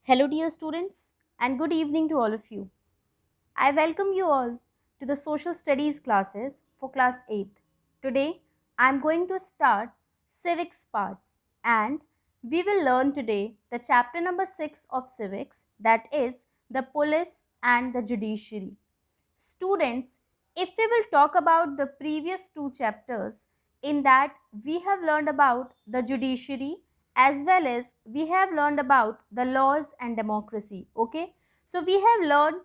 Hello, dear students, and good evening to all of you. I welcome you all to the social studies classes for class 8th. Today, I am going to start civics part, and we will learn today the chapter number 6 of civics, that is the police and the judiciary. Students, if we will talk about the previous two chapters, in that we have learned about the judiciary as well as we have learned about the laws and democracy. Okay, so we have learned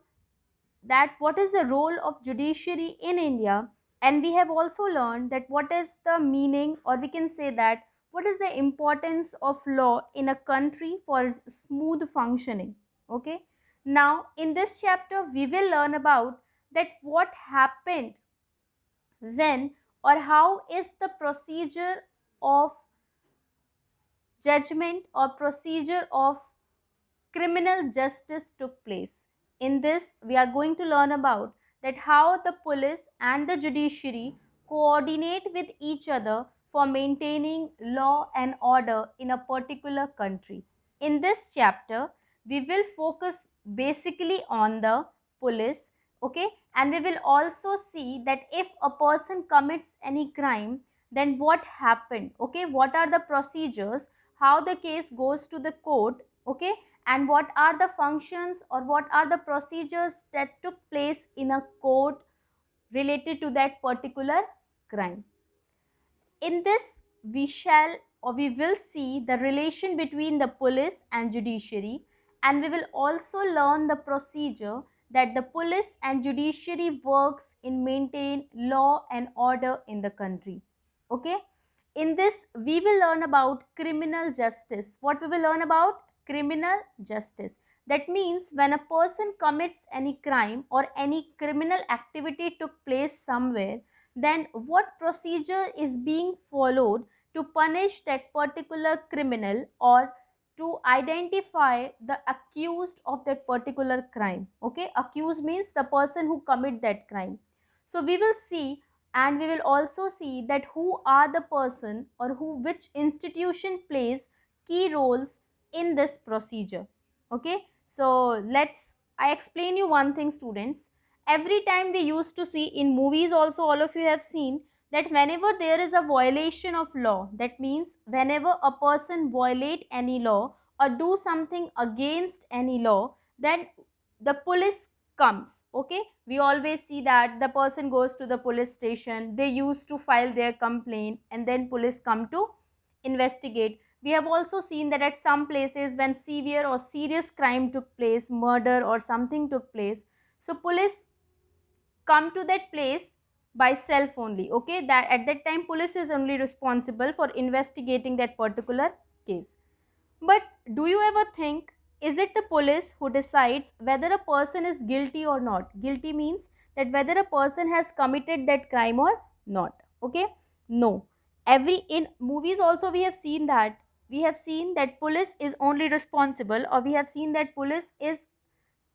that what is the role of judiciary in India, and we have also learned that what is the meaning, or we can say that what is the importance of law in a country for its smooth functioning. Okay, now in this chapter we will learn about that what happened when, or how is the procedure of judgment or procedure of criminal justice took place. In this, we are going to learn about that how the police and the judiciary coordinate with each other for maintaining law and order in a particular country. In this chapter, we will focus basically on the police, okay, and we will also see that if a person commits any crime, then what happened, okay, what are the procedures, how the case goes to the court, okay, and what are the functions or what are the procedures that took place in a court related to that particular crime. In this, we shall or we will see the relation between the police and judiciary, and we will also learn the procedure that the police and judiciary works in maintain law and order in the country. Okay, in this we will learn about criminal justice. What we will learn about? Criminal justice. That means when a person commits any crime or any criminal activity took place somewhere, then what procedure is being followed to punish that particular criminal or to identify the accused of that particular crime. Okay, accused means the person who commit that crime. So we will see, and we will also see that who are the person or who which institution plays key roles in this procedure. Okay, so let's I explain you one thing, students. Every time we used to see in movies also, all of you have seen that whenever there is a violation of law, that means whenever a person violate any law or do something against any law, then the police comes. Okay, we always see that the person goes to the police station, they used to file their complaint, and then police come to investigate. We have also seen that at some places when severe or serious crime took place, murder or something took place, so police come to that place by self only. Okay, that at that time police is only responsible for investigating that particular case. But do you ever think, is it the police who decides whether a person is guilty or not? Guilty means that whether a person has committed that crime or not. Okay, no. Every in movies also we have seen that, police is only responsible, or we have seen that police is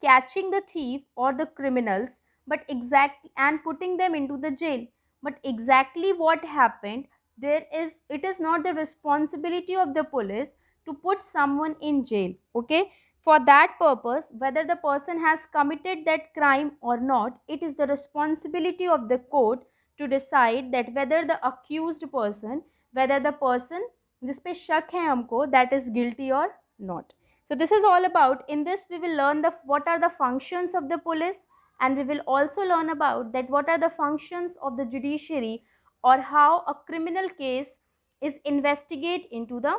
catching the thief or the criminals, but exactly and putting them into the jail. But exactly what happened, there is it is not the responsibility of the police to put someone in jail. Okay, for that purpose, whether the person has committed that crime or not, it is the responsibility of the court to decide that whether the accused person, whether the person जिस पे शक है हमको, that is guilty or not. So this is all about, in this we will learn the what are the functions of the police, and we will also learn about that what are the functions of the judiciary, or how a criminal case is investigate into the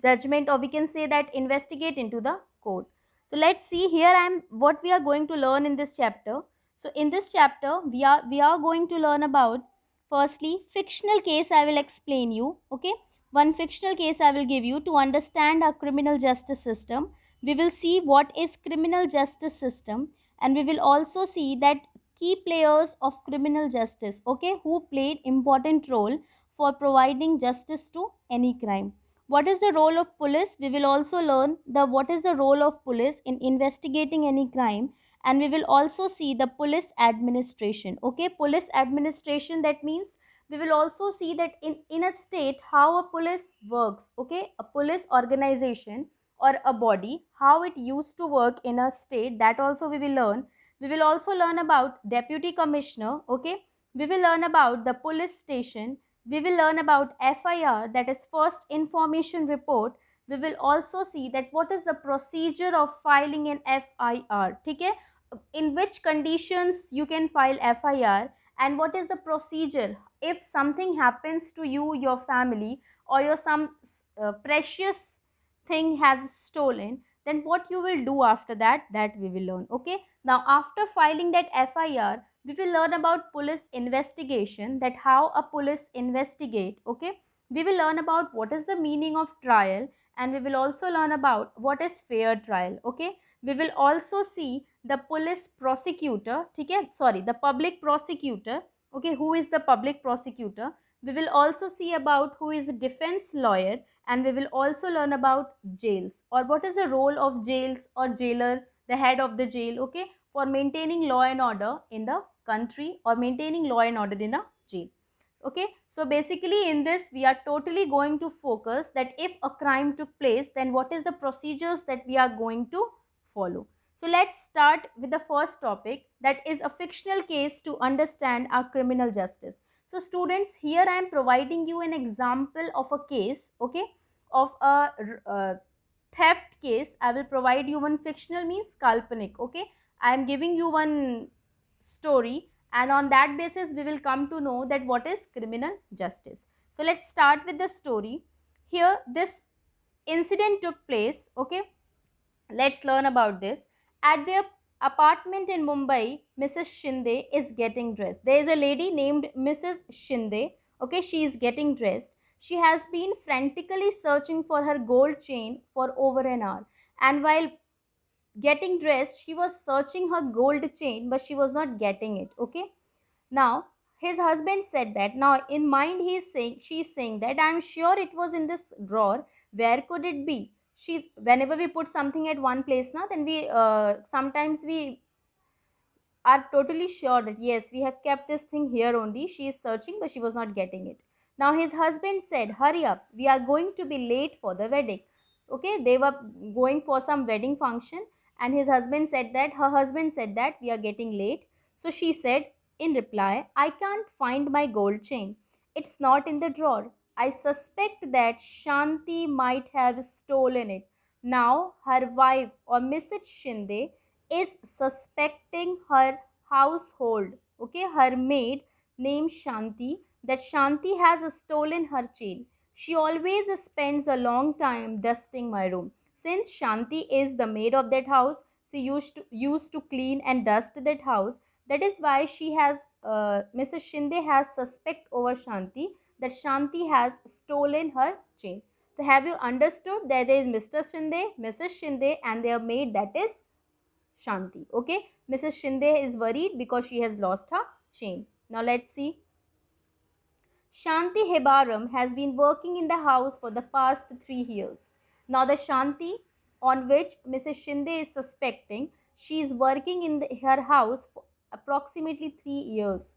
judgment, or we can say that investigate into the court. So let's see, here I am what we are going to learn in this chapter. So in this chapter we are going to learn about, firstly, fictional case I will explain you. Okay, one fictional case I will give you to understand our criminal justice system. We will see what is criminal justice system, and we will also see that key players of criminal justice, okay, who played important role for providing justice to any crime. What is the role of police? We will also learn the what is the role of police in investigating any crime, and we will also see the police administration. Okay, police administration, that means We will also see that in a state how a police works, okay, a police organization or a body, how it used to work in a state, that also we will learn. We will also learn about deputy commissioner, okay. We will learn about the police station. We will learn about FIR, that is first information report. We will also see that what is the procedure of filing an FIR, okay, in which conditions you can file FIR, and what is the procedure if something happens to you, your family, or your some precious thing has stolen, then what you will do after that, that we will learn, okay. Now after filing that FIR, we will learn about police investigation, that how a police investigate, okay. We will learn about what is the meaning of trial, and we will also learn about what is fair trial, okay. We will also see the police prosecutor, okay, sorry, the public prosecutor, okay, who is the public prosecutor. We will also see about who is a defense lawyer, and we will also learn about jails, or what is the role of jails or jailer, the head of the jail, okay, for maintaining law and order in the country, or maintaining law and order in a jail, okay. So basically in this we are totally going to focus that if a crime took place, then what is the procedures that we are going to follow. So let's start with the first topic, that is a fictional case to understand our criminal justice. So students, here I am providing you an example of a case, okay, of a theft case. I will provide you one, fictional means kalpanic, okay. I am giving you one story, and on that basis we will come to know that what is criminal justice. So let's start with the story. Here this incident took place, okay. Let's learn about this. At their apartment in Mumbai, Mrs. Shinde is getting dressed. There is a lady named Mrs. Shinde. Okay, she is getting dressed. She has been frantically searching for her gold chain for over an hour. And while getting dressed, she was searching her gold chain, but she was not getting it. Okay. Now, his husband said that. Now, in mind, she's saying that I'm sure it was in this drawer. Where could it be? Whenever we put something at one place, now then we sometimes we are totally sure that yes, we have kept this thing here only. She is searching, but she was not getting it. Now, his husband said, "Hurry up, we are going to be late for the wedding." Okay, they were going for some wedding function, and her husband said that we are getting late. So she said in reply, "I can't find my gold chain. It's not in the drawer. I suspect that Shanti might have stolen it." Now, her wife, or Mrs. Shinde, is suspecting her household, okay, her maid named Shanti, that Shanti has stolen her chain. She always spends a long time dusting my room. Since Shanti is the maid of that house, she used to clean and dust that house. That is why Mrs. Shinde has suspect over Shanti, that Shanti has stolen her chain. So have you understood that there is Mr. Shinde, Mrs. Shinde, and their maid, that is Shanti. Okay, Mrs. Shinde is worried because she has lost her chain. Now let's see. Shanti Hebaram has been working in the house for the past 3 years. Now the Shanti on which Mrs. Shinde is suspecting, she is working in her house for approximately 3 years.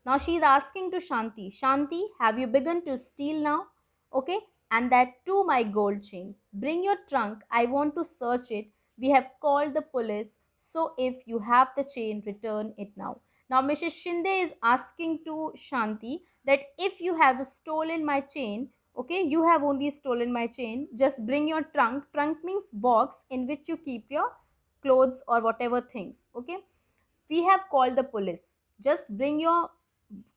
Now she is asking to Shanti, "Shanti, have you begun to steal now?" Okay, and that too my gold chain. Bring your trunk, I want to search it. We have called the police, so if you have the chain, return it now. Now Mrs. Shinde is asking to Shanti that if you have stolen my chain, okay, you have only stolen my chain, just bring your trunk. Trunk means box in which you keep your clothes or whatever things, okay. We have called the police, just bring your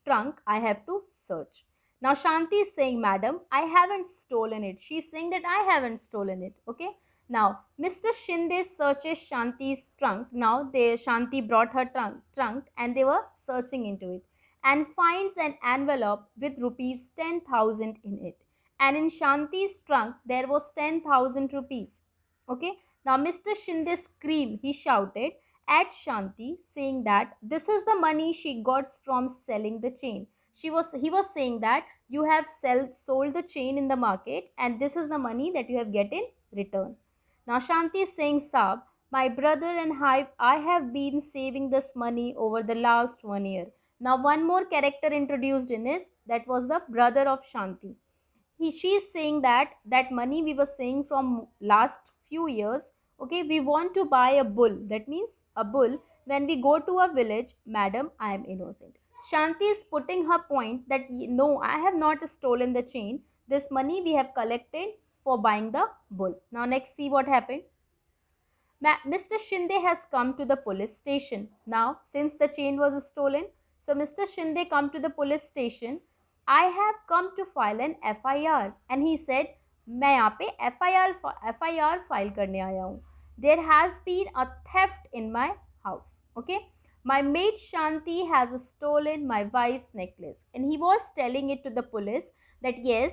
trunk, I have to search. Now Shanti is saying, "Madam, I haven't stolen it." She is saying that I haven't stolen it, okay. Now Mr. Shinde searches Shanti's trunk. Now Shanti brought her trunk and they were searching into it, and finds an envelope with rupees 10,000 in it. And in Shanti's trunk there was 10,000 rupees. Okay. Now Mr. Shinde screamed, he shouted at Shanti, saying that this is the money she got from selling the chain. He was saying that you have sold the chain in the market, and this is the money that you have get in return. Now Shanti is saying, "Sab, my brother and I have been saving this money over the last 1 year. Now one more character introduced in this, that was the brother of Shanti. She is saying that that money we were saying from last few years, okay, we want to buy a bull. That means a bull. When we go to a village, madam, I am innocent. Shanti is putting her point that no, I have not stolen the chain. This money we have collected for buying the bull. Now next, see what happened. Mr. Shinde has come to the police station. Now, since the chain was stolen, so Mr. Shinde come to the police station. I have come to file an FIR, and he said, मैं यहाँ पे FIR file करने आया हूँ. There has been a theft in my house. Okay, my maid Shanti has stolen my wife's necklace, and he was telling it to the police that yes,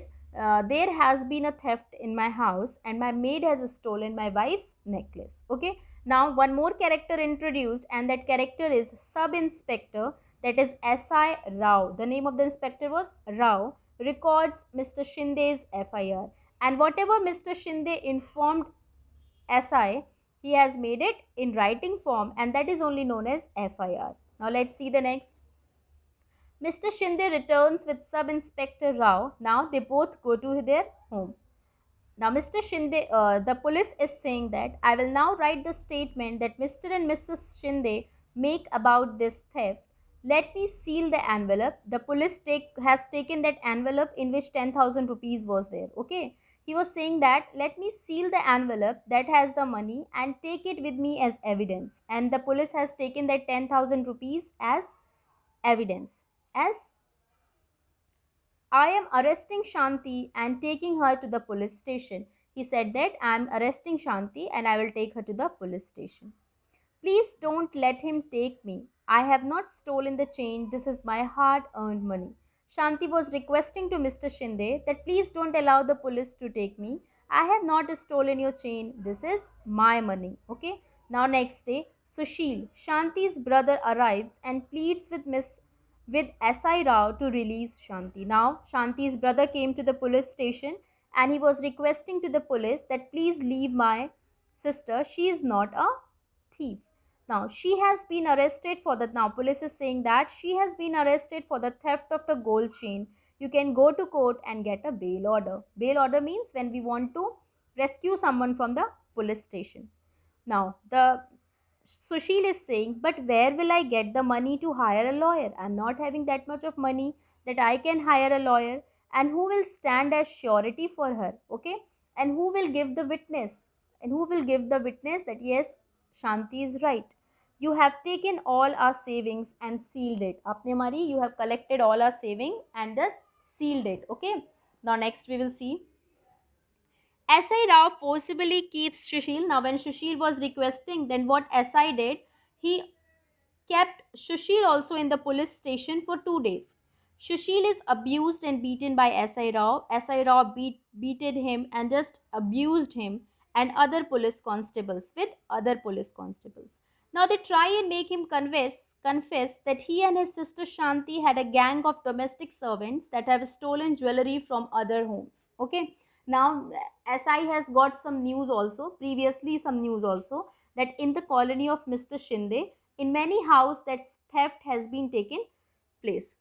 there has been a theft in my house and my maid has stolen my wife's necklace. Okay, now one more character introduced, and that character is sub inspector, that is SI Rao. The name of the inspector was Rao. Records Mr. Shinde's FIR, and whatever Mr. Shinde informed SI, he has made it in writing form, and that is only known as FIR. Now let's see the next. Mr. Shinde returns with Sub Inspector Rao. Now they both go to their home. Now Mr. Shinde, the police is saying that I will now write the statement that Mr. and Mrs. Shinde make about this theft. Let me seal the envelope. The police has taken that envelope in which 10,000 rupees was there. Okay. He was saying that let me seal the envelope that has the money and take it with me as evidence. And the police has taken that 10,000 rupees as evidence. As I am arresting Shanti and taking her to the police station. He said that I am arresting Shanti and I will take her to the police station. Please don't let him take me. I have not stolen the chain. This is my hard earned money. Shanti was requesting to Mr. Shinde that please don't allow the police to take me. I have not stolen your chain. This is my money. Okay. Now next day, Sushil, Shanti's brother, arrives and pleads with SI Rao to release Shanti. Now Shanti's brother came to the police station and he was requesting to the police that please leave my sister. She is not a thief. Now she has been arrested for the, now police is saying that she has been arrested for the theft of the gold chain. You can go to court and get a bail order. Bail order means when we want to rescue someone from the police station. Now the Sushil is saying, but where will I get the money to hire a lawyer? I'm not having that much of money that I can hire a lawyer. And who will stand as surety for her? Okay, and who will give the witness? And who will give the witness that yes, Shanti is right. You have taken all our savings and sealed it. Apne mari, you have collected all our saving and just sealed it. Okay. Now next we will see. SI Rao forcibly keeps Sushil. Now, when Sushil was requesting, then what SI did, he kept Sushil also in the police station for 2 days. Sushil is abused and beaten by SI Rao. SI Rao beated him and just abused him and other police constables with other police constables. Now they try and make him confess that he and his sister Shanti had a gang of domestic servants that have stolen jewelry from other homes. Okay. Now SI has got some news also, previously some news also, that in the colony of Mr. Shinde, in many houses that theft has been taken place.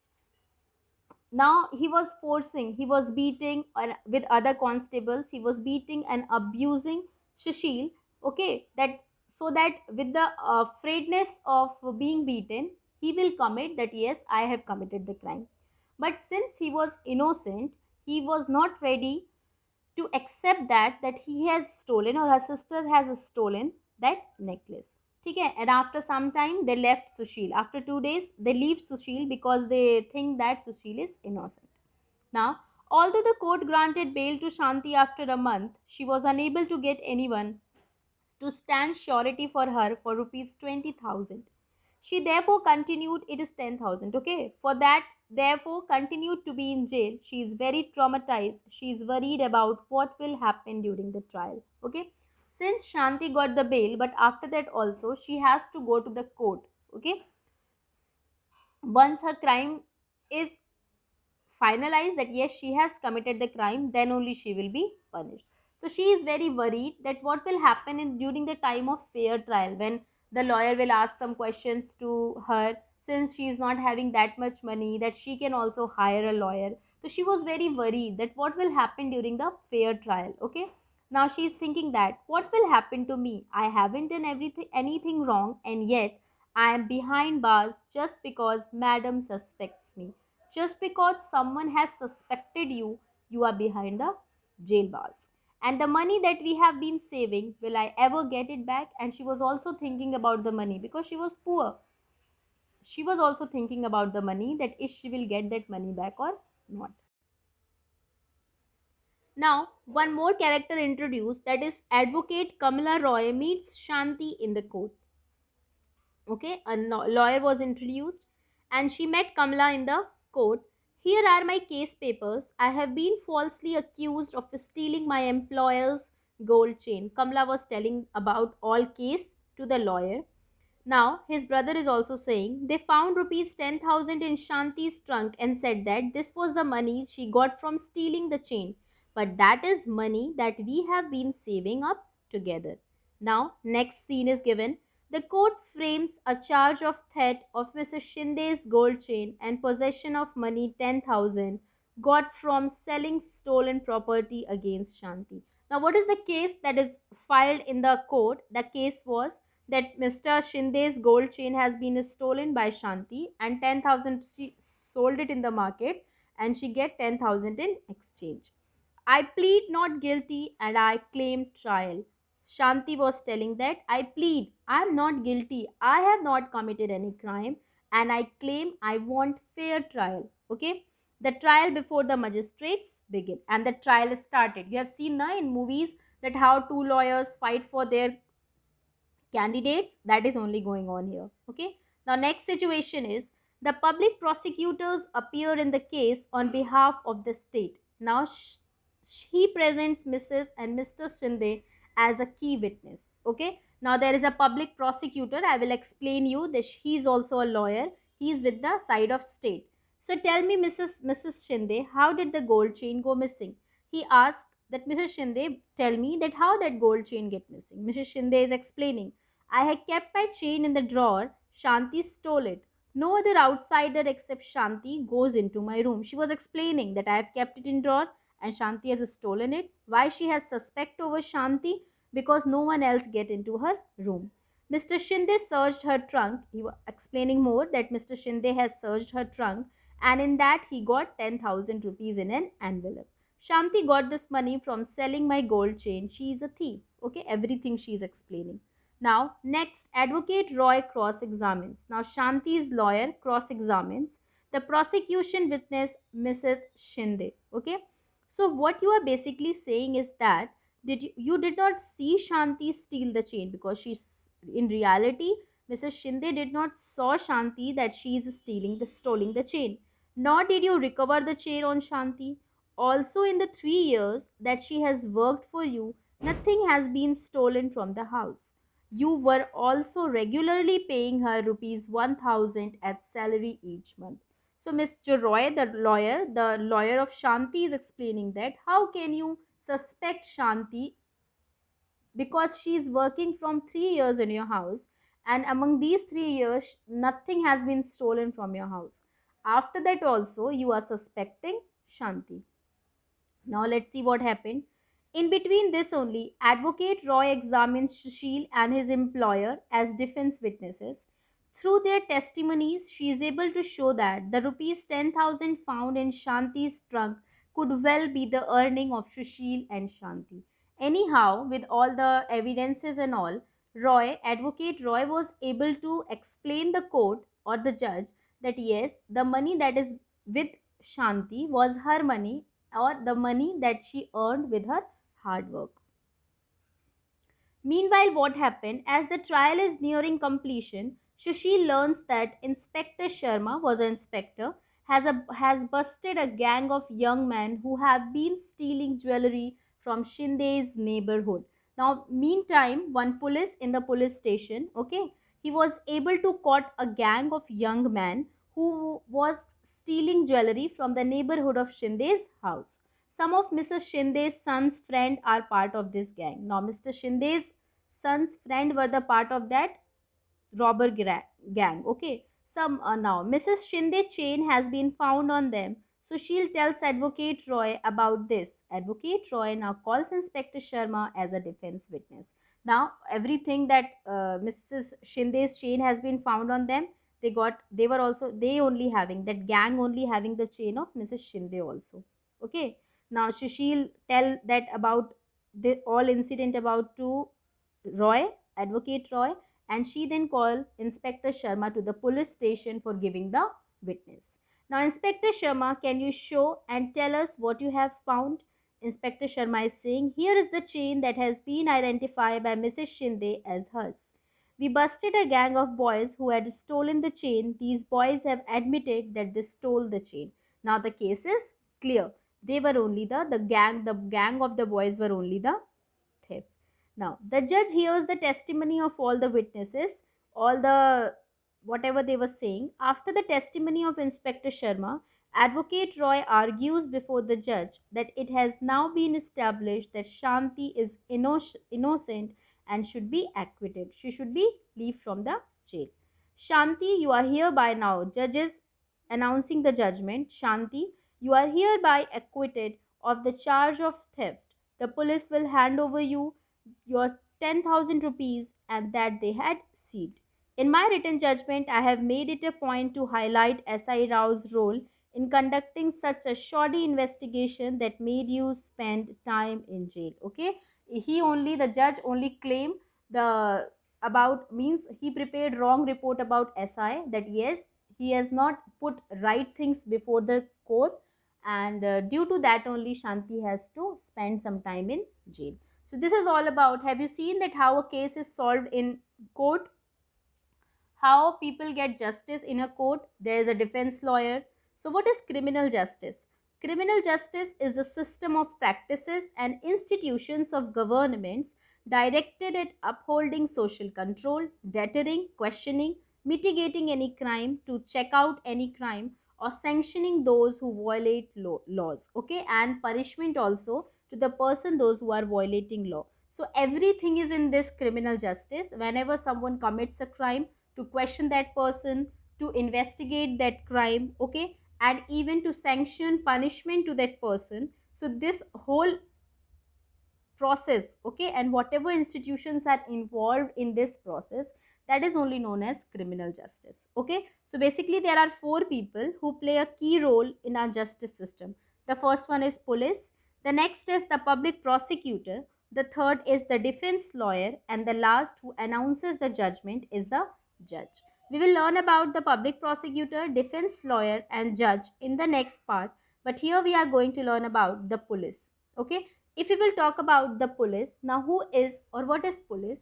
Now he was beating with other constables, he was beating and abusing Sushil. Okay, that so that with the afraidness of being beaten, he will commit that yes, I have committed the crime. But since he was innocent, he was not ready to accept that he has stolen or her sister has stolen that necklace. Okay, and after some time they left Sushil. After 2 days they leave Sushil because they think that Sushil is innocent. Now, although the court granted bail to Shanti after a month, she was unable to get anyone to stand surety for her for rupees 20,000. She therefore continued, it is 10,000, okay? For that, therefore, continued to be in jail. She is very traumatized. She is worried about what will happen during the trial, okay? Since Shanti got the bail, but after that also, she has to go to the court, okay? Once her crime is finalized that yes, she has committed the crime, then only she will be punished. So she is very worried that what will happen in during the time of fair trial when the lawyer will ask some questions to her. since she is not having that much money, that she can also hire a lawyer. So she was very worried that what will happen during the fair trial. Okay, now she is thinking that what will happen to me? I haven't done anything wrong, and yet I am behind bars just because madam suspects me. Just because someone has suspected you, you are behind the jail bars. And the money that we have been saving, will I ever get it back? And she was also thinking about the money because she was poor. She was also thinking about the money, that if she will get that money back or not. Now, one more character introduced, that is Advocate Kamala Roy meets Shanti in the court. Okay, a lawyer was introduced and she met Kamala in the court. Here are my case papers. I have been falsely accused of stealing my employer's gold chain. Kamala was telling about all case to the lawyer. Now, his brother is also saying they found rupees 10,000 in Shanti's trunk and said that this was the money she got from stealing the chain. But that is money that we have been saving up together. Now, next scene is given. The court frames a charge of theft of Mrs. Shinde's gold chain and possession of money 10,000 got from selling stolen property against Shanti. Now, what is the case that is filed in the court? The case was that Mr. Shinde's gold chain has been stolen by Shanti and 10,000 she sold it in the market and she get 10,000 in exchange. I plead not guilty and I claim trial. Shanti was telling that I am not guilty, I have not committed any crime, and I claim I want fair trial. Okay, the trial before the magistrates begin and the trial is started. You have seen now in movies that how two lawyers fight for their candidates, that is only going on here. Okay, now next situation is the public prosecutors appear in the case on behalf of the state. Now he presents Mrs. and Mr. Shinde as a key witness. Okay, now there is a public prosecutor. I will explain you this. He is also a lawyer. He is with the side of state. So tell me, Mrs. Shinde, how did the gold chain go missing? He asked that Mrs. Shinde tell me that how that gold chain get missing. Mrs. Shinde is explaining, I had kept my chain in the drawer. Shanti stole it. No other outsider except Shanti goes into my room. She was explaining that I have kept it in drawer and Shanti has stolen it. Why she has suspect over Shanti? Because no one else get into her room. Mr. Shinde searched her trunk. He was explaining more that Mr. Shinde has searched her trunk and in that he got 10,000 rupees in an envelope. Shanti got this money from selling my gold chain. She is a thief. Okay, everything she is explaining. Now, next, Advocate Roy cross examines. Now, Shanti's lawyer cross examines the prosecution witness, Mrs. Shinde. Okay, so what you are basically saying is that you did not see Shanti steal the chain, because she's in reality Mrs. Shinde did not saw Shanti that she is stealing the chain. Nor did you recover the chain on Shanti. Also, in the 3 years that she has worked for you, nothing has been stolen from the house. You were also regularly paying her rupees 1,000 as salary each month. So Mr. Roy, the lawyer of Shanti, is explaining that how can you suspect Shanti, because she is working from 3 years in your house, and among these 3 years nothing has been stolen from your house. After that also you are suspecting Shanti. Now let's see what happened. In between this only, Advocate Roy examines Sushil and his employer as defense witnesses. Through their testimonies, she is able to show that the rupees 10,000 found in Shanti's trunk could well be the earning of Sushil and Shanti. Anyhow, with all the evidences and all, Advocate Roy was able to explain the court or the judge that yes, the money that is with Shanti was her money, or the money that she earned with her hard work. Meanwhile, what happened as the trial is nearing completion, Sushil learns that Inspector Sharma was an inspector, has busted a gang of young men who have been stealing jewelry from Shinde's neighborhood. Now, meantime, one police in the police station, okay, he was able to caught a gang of young men who was stealing jewelry from the neighborhood of Shinde's house. Some of Mr. Shinde's son's friend are part of this gang. Now, Mr. Shinde's son's friend were the part of that gang. Okay, some now Mrs. Shinde chain has been found on them. Sushil tells Advocate Roy about this. Advocate Roy now calls Inspector Sharma as a defense witness. Now everything that Mrs. Shinde's chain has been found on them, they were also, they only having that gang only having the chain of Mrs. Shinde also. Okay, now Sushil tell that about the all incident about to Roy, Advocate Roy, and she then called Inspector Sharma to the police station for giving the witness. Now, Inspector Sharma, can you show and tell us what you have found? Inspector Sharma is saying, here is the chain that has been identified by Mrs. Shinde as hers. We busted a gang of boys who had stolen the chain. These boys have admitted that they stole the chain. Now the case is clear. They were only the gang of the boys were only the theft. Now, the judge hears the testimony of all the witnesses, all the whatever they were saying. After the testimony of Inspector Sharma, Advocate Roy argues before the judge that it has now been established that Shanti is innocent and should be acquitted. She should be relieved from the jail. Shanti, you are hereby now, judges announcing the judgment. Shanti, you are hereby acquitted of the charge of theft. The police will hand over you your 10,000 rupees and that they had seized. In my written judgment, I have made it a point to highlight SI Rao's role in conducting such a shoddy investigation that made you spend time in jail. Okay, the judge only claimed the about means he prepared wrong report about SI, that yes, he has not put right things before the court, and due to that only Shanti has to spend some time in jail. So this is all about, have you seen that how a case is solved in court? How people get justice in a court? There is a defense lawyer. So what is criminal justice? Criminal justice is the system of practices and institutions of governments directed at upholding social control, deterring, questioning, mitigating any crime, to check out any crime, or sanctioning those who violate laws. Okay, and punishment also to the person those who are violating law. So everything is in this criminal justice. Whenever someone commits a crime, to question that person, to investigate that crime, okay, and even to sanction punishment to that person. So this whole process, okay, and whatever institutions are involved in this process, that is only known as criminal justice. Okay, so basically there are four people who play a key role in our justice system. The first one is police, the next is the public prosecutor, the third is the defense lawyer, and the last who announces the judgment is the judge. We will learn about the public prosecutor, defense lawyer, and judge in the next part, but here we are going to learn about the police. Okay, if we will talk about the police, now who is or what is police?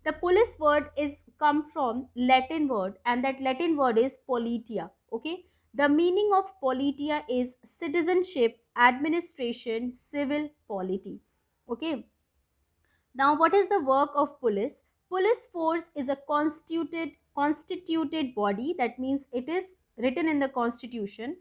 The police word is come from Latin word, and that Latin word is politia. Okay, the meaning of politia is citizenship, administration, civil polity. Okay, now what is the work of police? Police force is a constituted body, that means it is written in the constitution,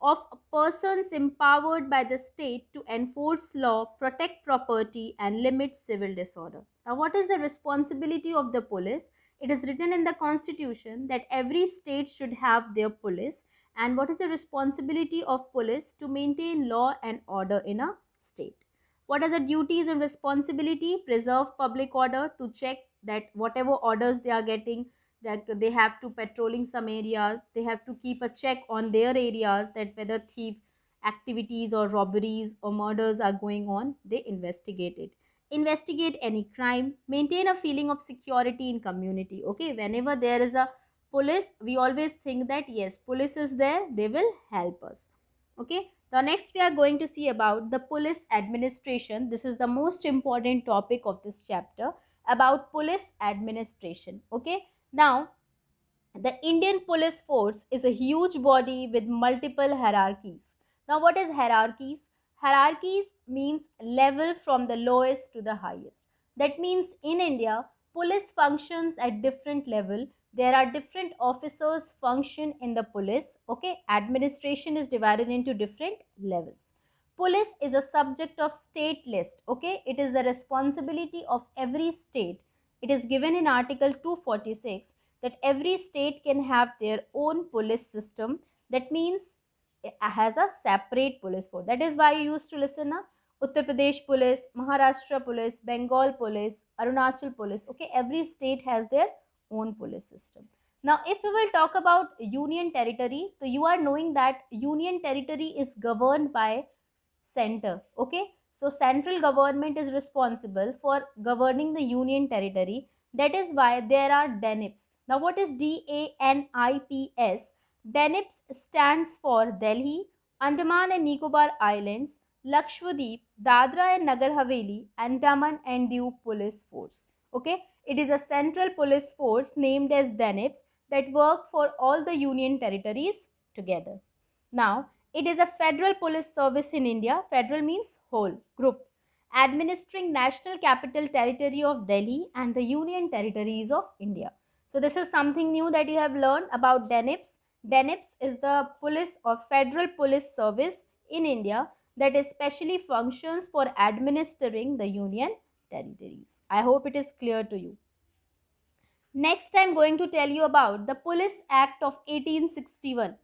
of persons empowered by the state to enforce law, protect property, and limit civil disorder. Now, what is the responsibility of the police? It is written in the constitution that every state should have their police. And what is the responsibility of police? To maintain law and order in a state. What are the duties and responsibility? Preserve public order, to check that whatever orders they are getting, that they have to patrolling some areas, they have to keep a check on their areas, that whether thief activities or robberies or murders are going on, they investigate it. Investigate any crime, maintain a feeling of security in community. Okay, whenever there is a police, we always think that yes, police is there, they will help us. Okay, the next we are going to see about the police administration. This is the most important topic of this chapter, about police administration. Okay, now the Indian police force is a huge body with multiple hierarchies. Now, what is hierarchies? Hierarchies means level from the lowest to the highest. That means in India, police functions at different level. There are different officers function in the police. Okay, administration is divided into different levels. Police is a subject of state list. Okay, it is the responsibility of every state. It is given in Article 246 that every state can have their own police system. That means it has a separate police force. That is why you used to listen na Uttar Pradesh police, Maharashtra police, Bengal police, Arunachal police. Okay, every state has their own police system. Now, if we will talk about union territory, so you are knowing that union territory is governed by center. Okay, so central government is responsible for governing the union territory. That is why there are DANIPs. Now, what is DANIPs? DANIPs stands for Delhi, Andaman and Nicobar Islands, Lakshadweep, Dadra and Nagar Haveli, and Daman and Diu Police Force. Okay, it is a central police force named as DANIPs that work for all the union territories together. Now, it is a federal police service in India. Federal means whole, group, administering National Capital Territory of Delhi and the Union Territories of India. So, this is something new that you have learned about DANIPS. DANIPS is the police or federal police service in India that especially functions for administering the Union Territories. I hope it is clear to you. Next, I am going to tell you about the Police Act of 1861.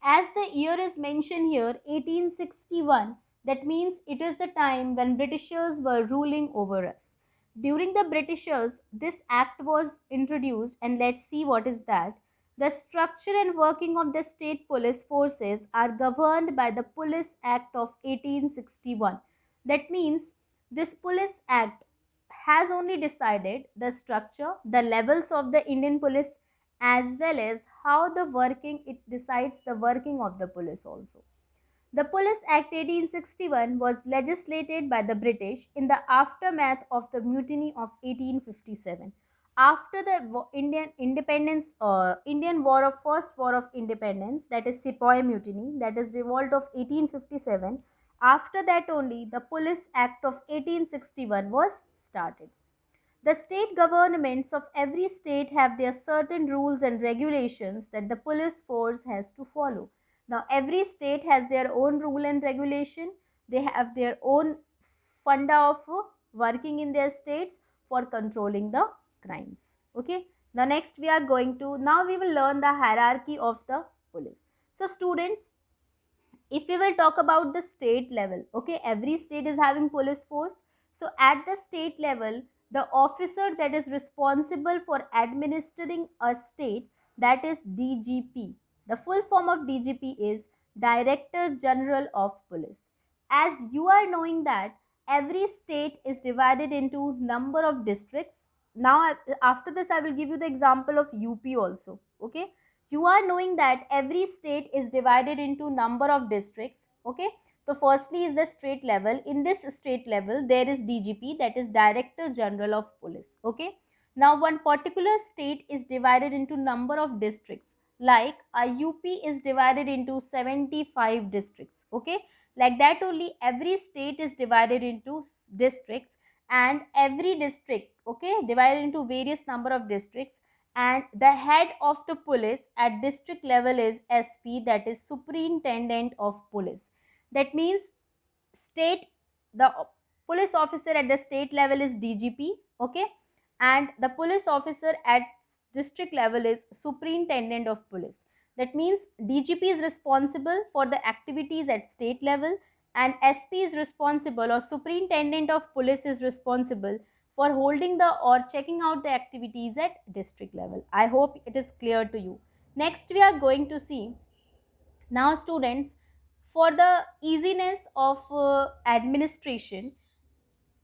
As the year is mentioned here, 1861, that means it is the time when Britishers were ruling over us. During the Britishers, this act was introduced, and let's see what is that. The structure and working of the state police forces are governed by the Police Act of 1861. That means this Police Act has only decided the structure, the levels of the Indian police, as well as how the working, it decides the working of the police also. The Police Act 1861 was legislated by the British in the aftermath of the mutiny of 1857. After the Indian independence, Indian War of First War of Independence, that is Sepoy Mutiny, that is revolt of 1857. After that only the Police Act of 1861 was started. The state governments of every state have their certain rules and regulations that the police force has to follow. Now, every state has their own rule and regulation. They have their own funda of working in their states for controlling the crimes. Okay. Now, next we are going to, now we will learn the hierarchy of the police. So, students, if we will talk about the state level, okay, every state is having police force. So at the state level, the officer that is responsible for administering a state, that is DGP. The full form of DGP is Director General of Police. As you are knowing that every state is divided into number of districts. Now after this I will give you the example of UP also. Okay, you are knowing that every state is divided into number of districts. Okay, so firstly is the state level. In this state level there is DGP, that is Director General of Police. Okay, now one particular state is divided into number of districts, like a UP is divided into 75 districts. Okay, like that only every state is divided into districts, and every district, okay, divided into various number of districts, and the head of the police at district level is SP, that is Superintendent of Police. That means state, the police officer at the state level is DGP. Okay, and the police officer at district level is Superintendent of Police. That means DGP is responsible for the activities at state level, and SP is responsible, or Superintendent of Police is responsible for holding the or checking out the activities at district level. I hope it is clear to you. Next we are going to see, now students, for the easiness of administration,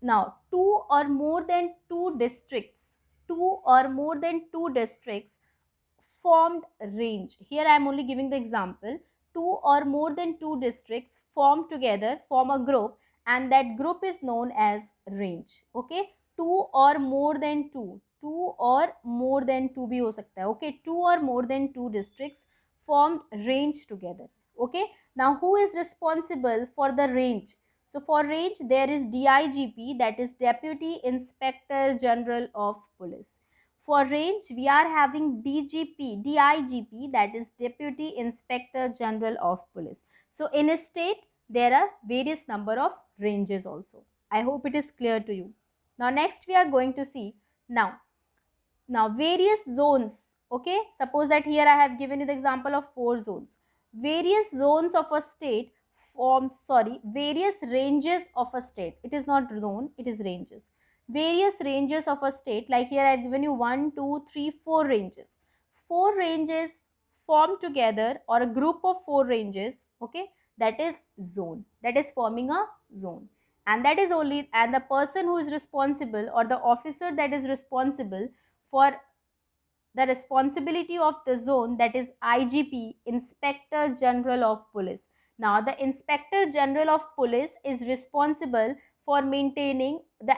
now two or more than two districts formed range. Here I am only giving the example. Two or more than two districts form together, form a group, and that group is known as range. Okay, two or more than two, two or more than two bhi ho sakta hai. Okay, two or more than two districts formed range together. Okay, now who is responsible for the range? So for range there is DIGP, that is Deputy Inspector General of Police. For range, we are having DIGP, that is Deputy Inspector General of Police. So in a state, there are various number of ranges also. I hope it is clear to you. Now next we are going to see, now various zones, Okay, suppose that here I have given you the example of 4 zones. Various zones of a state form, sorry, various ranges of a state. It is not zone, it is ranges. Various ranges of a state, like here I have given you 1, 2, 3, 4 ranges. 4 ranges form together, or a group of 4 ranges, okay, that is zone. That is forming a zone. And that is only, and the person who is responsible, or the officer that is responsible for the responsibility of the zone, that is IGP, Inspector General of Police. Now, the Inspector General of Police is responsible for maintaining the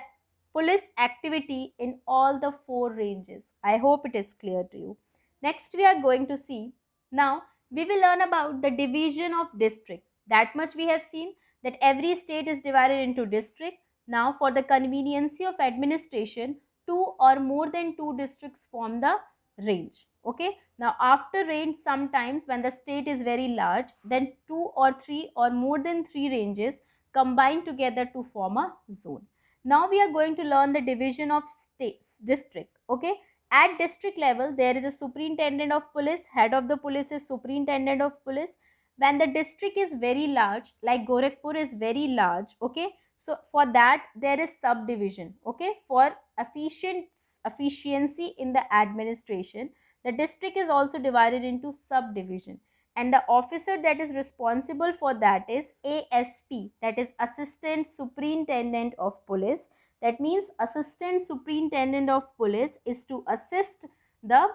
police activity in all the 4 ranges. I hope it is clear to you. Next, we are going to see, now we will learn about the division of district. That much we have seen, that every state is divided into district. Now, for the conveniency of administration, two or more than two districts form the range. Okay, now after range, sometimes when the state is very large, then 2 or 3 or more than 3 ranges combine together to form a zone. Now we are going to learn the division of states district. Okay, at district level there is a superintendent of police. Head of the police is superintendent of police. When the district is very large, like Gorakhpur is very large, okay, so for that there is subdivision. Okay, for efficiency in the administration, the district is also divided into subdivision, and the officer that is responsible for that is ASP, that is Assistant Superintendent of Police. That means Assistant Superintendent of Police is to assist the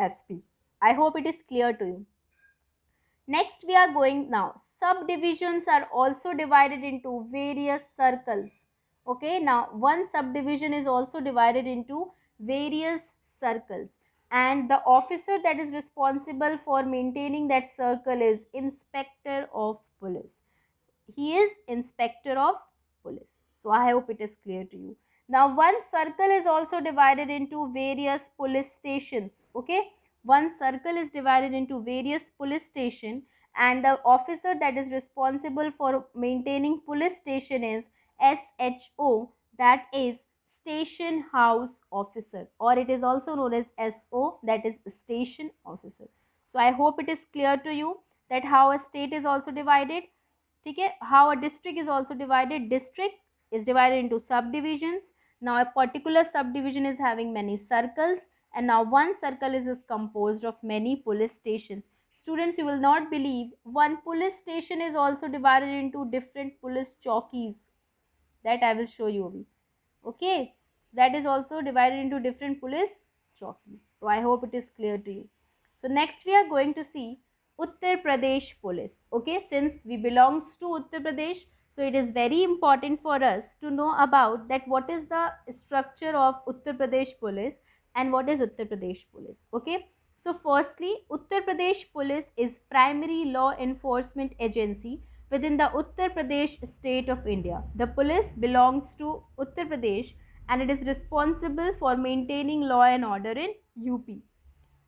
SP. I hope it is clear to you. Next, we are going now. Subdivisions are also divided into various circles. Okay, now one subdivision is also divided into various circles, and the officer that is responsible for maintaining that circle is Inspector of Police. He is Inspector of Police. So I hope it is clear to you. Now one circle is also divided into various police stations. Okay, one circle is divided into various police station, and the officer that is responsible for maintaining police station is SHO, that is Station House Officer, or it is also known as SO, that is Station Officer. So I hope it is clear to you that how a state is also divided. ठीक है, how a district is also divided. District is divided into subdivisions. Now a particular subdivision is having many circles, and now one circle is composed of many police stations. Students, you will not believe, one police station is also divided into different police chowkis. That I will show you. Okay, that is also divided into different police chowkis. So I hope it is clear to you. So next we are going to see Uttar Pradesh police. Okay, since we belongs to Uttar Pradesh, so it is very important for us to know about that what is the structure of Uttar Pradesh police and what is Uttar Pradesh police. Okay, so firstly, Uttar Pradesh police is primary law enforcement agency within the Uttar Pradesh state of India. The police belongs to Uttar Pradesh, and it is responsible for maintaining law and order in UP.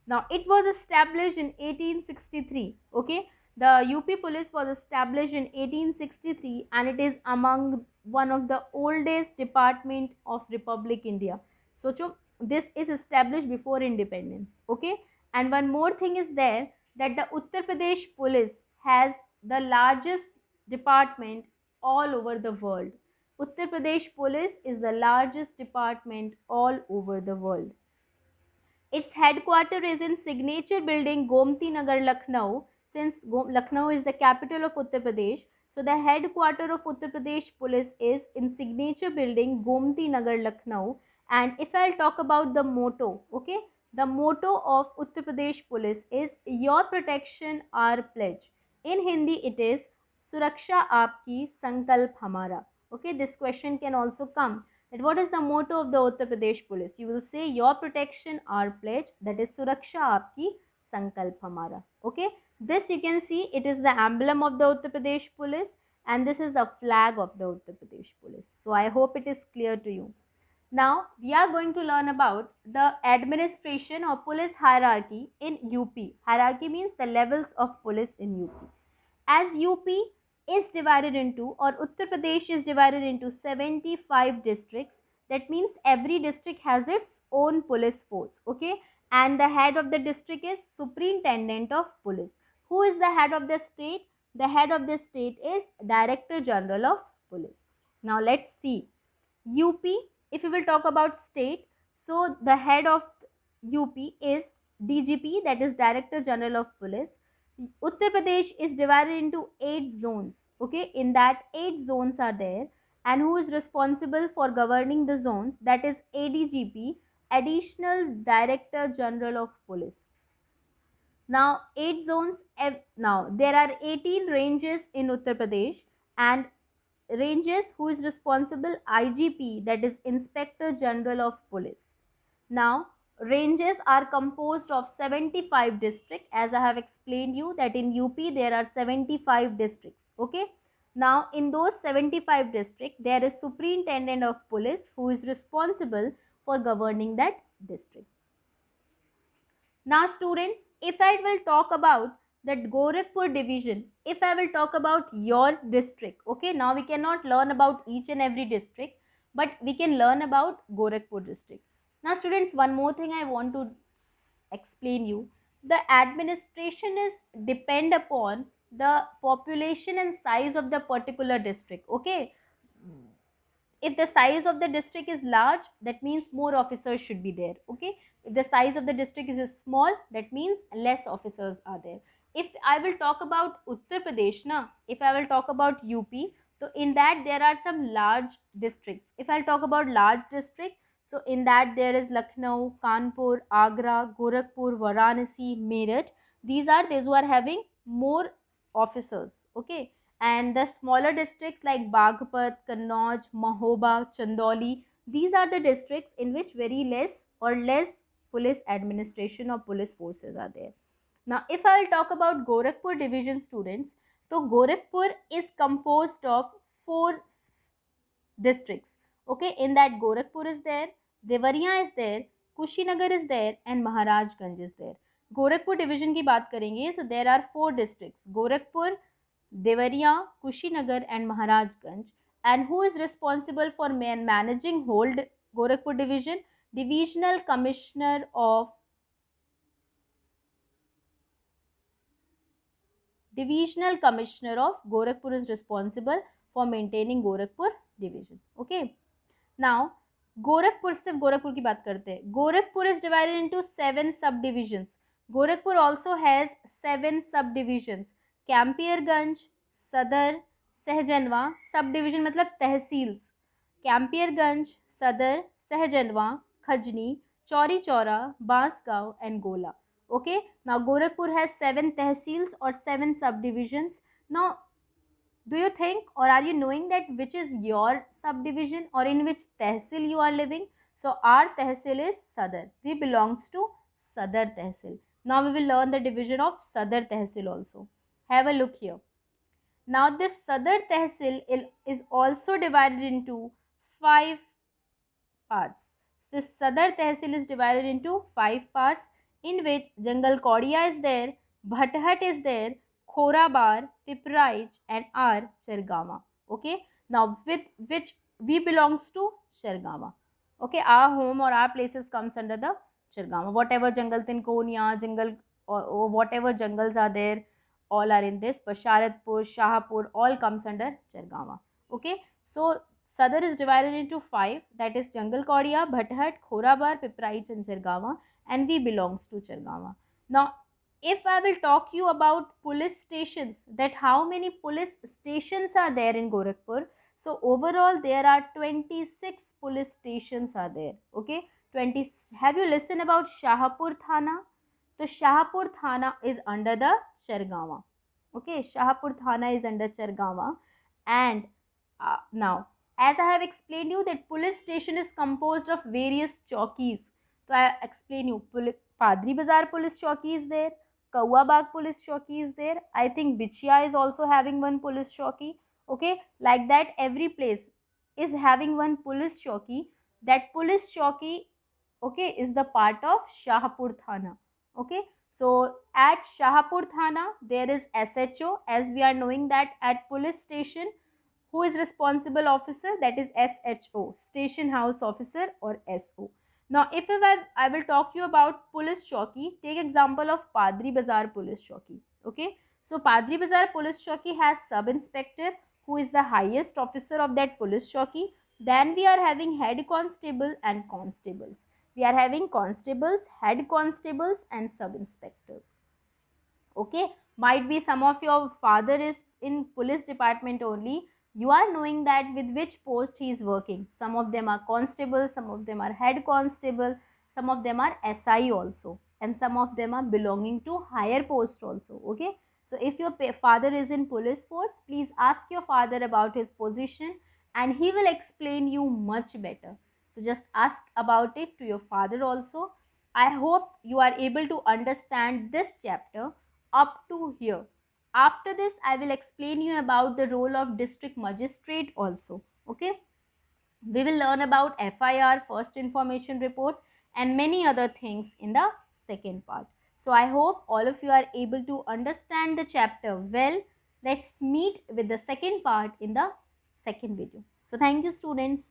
Now it was established in 1863. Okay, the UP police was established in 1863, and it is among one of the oldest department of Republic India. So this is established before independence. Okay, and one more thing is there, that the Uttar Pradesh police has the largest department all over the world. Uttar Pradesh police is the largest department all over the world. Its headquarters is in Signature Building, Gomti Nagar, Lucknow. Since Lucknow is the capital of Uttar Pradesh, so the headquarters of Uttar Pradesh Police is in Signature Building, Gomti Nagar, Lucknow. And if I'll talk about the motto, okay, the motto of Uttar Pradesh Police is Your Protection, Our Pledge. In Hindi, it is Suraksha Aapki, Sankalp Hamara. Okay, this question can also come, that what is the motto of the Uttar Pradesh police? You will say your protection, our pledge, that is Suraksha Aapki, Sankalp Hamara. Okay, this you can see, it is the emblem of the Uttar Pradesh police, and this is the flag of the Uttar Pradesh police. So I hope it is clear to you. Now we are going to learn about the administration or police hierarchy in UP. Hierarchy means the levels of police in UP. As UP is divided into, or Uttar Pradesh is divided into 75 districts, That means every district has its own police force, okay? And the head of the district is superintendent of police. Who is the head of the state? The head of the state is Director General of Police. Now let's see. UP, if we will talk about state, so the head of UP is DGP, that is Director General of Police. Uttar Pradesh is divided into 8 zones. Okay, in that 8 zones are there, and who is responsible for governing the zones? That is ADGP, Additional Director General of Police. Now, 8 zones. Now, there are 18 ranges in Uttar Pradesh, and ranges who is responsible? IGP, that is Inspector General of Police. Now, ranges are composed of 75 districts, as I have explained you that in UP there are 75 districts. Okay. Now, in those 75 districts, there is superintendent of police who is responsible for governing that district. Now, students, if I will talk about that Gorakhpur division, if I will talk about your district, okay, now we cannot learn about each and every district, but we can learn about Gorakhpur district. Now, students, one more thing I want to explain you. The administration is depend upon the population and size of the particular district, okay? If the size of the district is large, that means more officers should be there, okay? If the size of the district is small, that means less officers are there. If I will talk about Uttar Pradesh na, if I will talk about UP, so in that there are some large districts. If I'll talk about large district, so in that there is Lucknow, Kanpur, Agra, Gorakhpur, Varanasi, Meerut. These are those who are having more officers, okay? And the smaller districts like Baghpat, Kannauj, Mahoba, Chandauli, these are the districts in which very less police administration or police forces are there. Now, if I will talk about Gorakhpur division, students, so Gorakhpur is composed of 4 districts. Okay, in that Gorakhpur is there, Devariya is there, Kushinagar is there, and Maharajganj is there. Gorakhpur division की बात करेंगे, so there are 4 districts: Gorakhpur, Devariya, Kushinagar, and Maharajganj. And who is responsible for managing whole Gorakhpur division? Divisional Commissioner of Gorakhpur is responsible for maintaining Gorakhpur division. Okay. Now, Gorakhpur, सिर्फ गोरखपुर की बात करते हैं. Gorakhpur is divided into 7 subdivisions. Gorakhpur also has 7 subdivisions. Campierganj, Sadar, Sahjanwa, subdivision मतलब tehsils. Campierganj, Sadar, Sahjanwa, Khajni, Chauri Chaura, Bansgaon, and Gola. Okay. Now, Gorakhpur has 7 tehsils or 7 subdivisions. Now, do you think or are you knowing that which is your subdivision or in which tehsil you are living? So our tehsil is Sadar. We belongs to Sadar tehsil. Now we will learn the division of Sadar tehsil also. Have a look here. Now this Sadar tehsil is also divided into 5 parts. This Sadar tehsil is divided into 5 parts, in which Jangal Kaudiya is there, Bhathat is there, Khorabar, Pipraich, and our Chergawa. Okay. Now with which we belongs to Chergawa. Okay. Our home or our places comes under the Chergawa. Whatever Jangal Tinkonia, Jangal or whatever jungles are there, all are in this. Basharatpur, Shahapur, all comes under Chergawa. Okay. So Sadar is divided into 5, that is Jangal Kaudiya, Bhathat, Khorabar, Pipraich, and Chergawa, and we belongs to Chergawa. Now, if I will talk you about police stations, that how many police stations are there in Gorakhpur? So overall there are 26 police stations are there. Okay, 20. Have you listened about Shahapur Thana? So Shahapur Thana is under the Chergawa. Okay, Shahapur Thana is under Chergawa, and now, as I have explained you that police station is composed of various chowkis. So I explain you, Padri Bazar police chowki is there, Kaua Bagh police chowki is there. I think Bichya is also having one police chowki. Okay, like that every place is having one police chowki. That police chowki, okay, is the part of Shahapur Thana. Okay, so at Shahapur Thana there is SHO, as we are knowing that at police station Who is responsible officer? That is SHO, station house officer, or SO. Now, if I will talk you about police chowki, take example of Padri Bazar police chowki. Okay, so Padri Bazar police chowki has sub inspector, who is the highest officer of that police chowki. Then we are having head constable and constables. We are having constables, head constables, and sub inspectors. Okay, might be some of your father is in police department only. You are knowing that with which post he is working. Some of them are constable, some of them are head constable, some of them are SI also, and some of them are belonging to higher post also. Okay, so if your father is in police force, please ask your father about his position, and he will explain you much better. So just ask about it to your father also. I hope you are able to understand this chapter up to here. After this, I will explain you about the role of district magistrate also. Okay, we will learn about FIR, first information report, and many other things in the second part. So I hope all of you are able to understand the chapter well. Let's meet with the second part in the second video. So thank you, students.